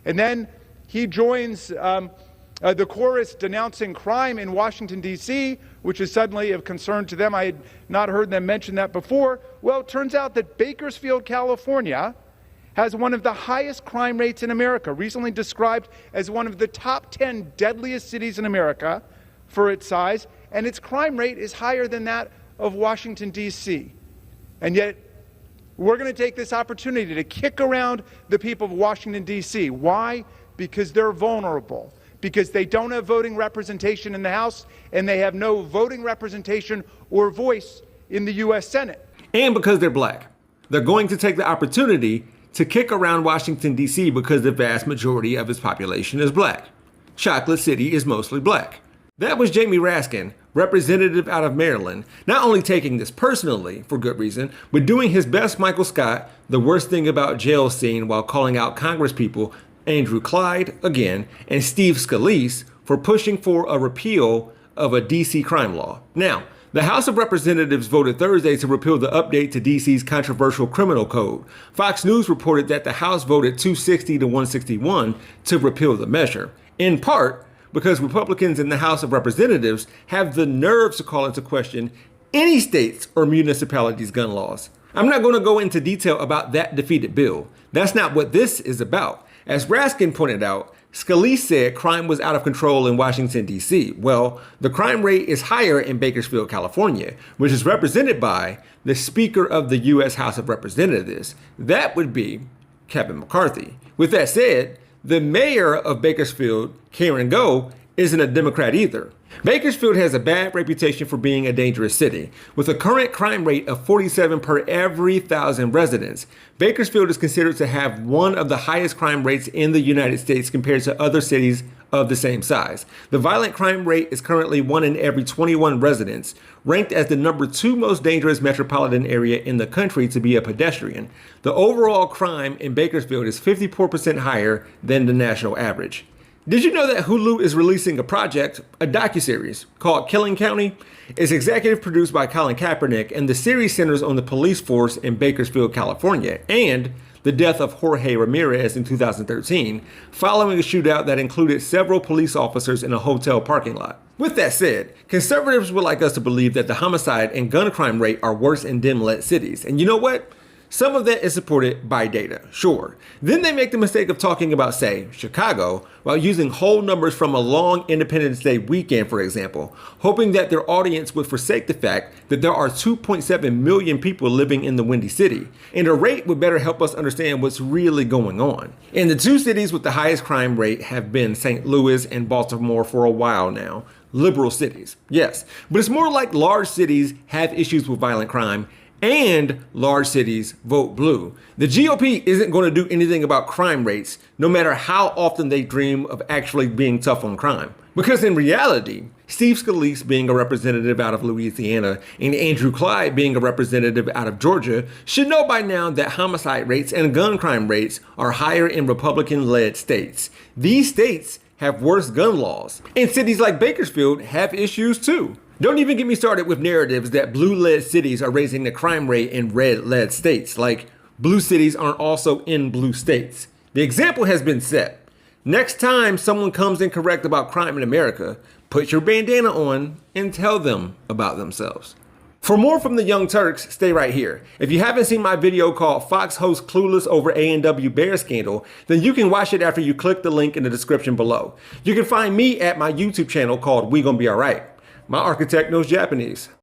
And then he joins the chorus denouncing crime in Washington, D.C., which is suddenly of concern to them. I had not heard them mention that before. Well, it turns out that Bakersfield, California, has one of the highest crime rates in America, recently described as one of the top 10 deadliest cities in America for its size, and its crime rate is higher than that of Washington, D.C. And yet, we're going to take this opportunity to kick around the people of Washington, D.C. Why? Because they're vulnerable, because they don't have voting representation in the House, and they have no voting representation or voice in the U.S. Senate. And because they're black. They're going to take the opportunity to kick around Washington, D.C. because the vast majority of its population is black. Chocolate City is mostly black. That was Jaimie Raskin, representative out of Maryland, not only taking this personally, for good reason, but doing his best Michael Scott, the worst thing about jail scene, while calling out Congresspeople Andrew Clyde, again, and Steve Scalise for pushing for a repeal of a D.C. crime law. Now, the House of Representatives voted Thursday to repeal the update to D.C.'s controversial criminal code. Fox News reported that the House voted 260 to 161 to repeal the measure, in part because Republicans in the House of Representatives have the nerve to call into question any state's or municipalities' gun laws. I'm not going to go into detail about that defeated bill. That's not what this is about. As Raskin pointed out, Scalise said crime was out of control in Washington, D.C. Well, the crime rate is higher in Bakersfield, California, which is represented by the Speaker of the U.S. House of Representatives. That would be Kevin McCarthy. With that said, the mayor of Bakersfield, Karen Go, isn't a Democrat either. Bakersfield has a bad reputation for being a dangerous city. With a current crime rate of 47 per every 1,000 residents, Bakersfield is considered to have one of the highest crime rates in the United States compared to other cities of the same size. The violent crime rate is currently 1 in every 21 residents, ranked as the number 2 most dangerous metropolitan area in the country to be a pedestrian. The overall crime in Bakersfield is 54% higher than the national average. Did you know that Hulu is releasing a project, a docuseries, called Killing County? It's executive produced by Colin Kaepernick, and the series centers on the police force in Bakersfield, California, and the death of Jorge Ramirez in 2013, following a shootout that included several police officers in a hotel parking lot. With that said, conservatives would like us to believe that the homicide and gun crime rate are worse in dim-lit cities. And you know what? Some of that is supported by data, sure. Then they make the mistake of talking about, say, Chicago, while using whole numbers from a long Independence Day weekend, for example, hoping that their audience would forsake the fact that there are 2.7 million people living in the Windy City, and a rate would better help us understand what's really going on. And the 2 cities with the highest crime rate have been St. Louis and Baltimore for a while now. Liberal cities, yes, but it's more like large cities have issues with violent crime and large cities vote blue. The GOP isn't going to do anything about crime rates, no matter how often they dream of actually being tough on crime. Because in reality, Steve Scalise being a representative out of Louisiana and Andrew Clyde being a representative out of Georgia should know by now that homicide rates and gun crime rates are higher in Republican-led states. These states have worse gun laws, and cities like Bakersfield have issues too. Don't even get me started with narratives that blue-led cities are raising the crime rate in red-led states, like blue cities aren't also in blue states. The example has been set. Next time someone comes incorrect about crime in America, put your bandana on and tell them about themselves. For more from the Young Turks, stay right here. If you haven't seen my video called Fox Hosts Clueless Over A&W Bear Scandal, then you can watch it after you click the link in the description below. You can find me at my YouTube channel called We Gonna Be Alright. My architect knows Japanese.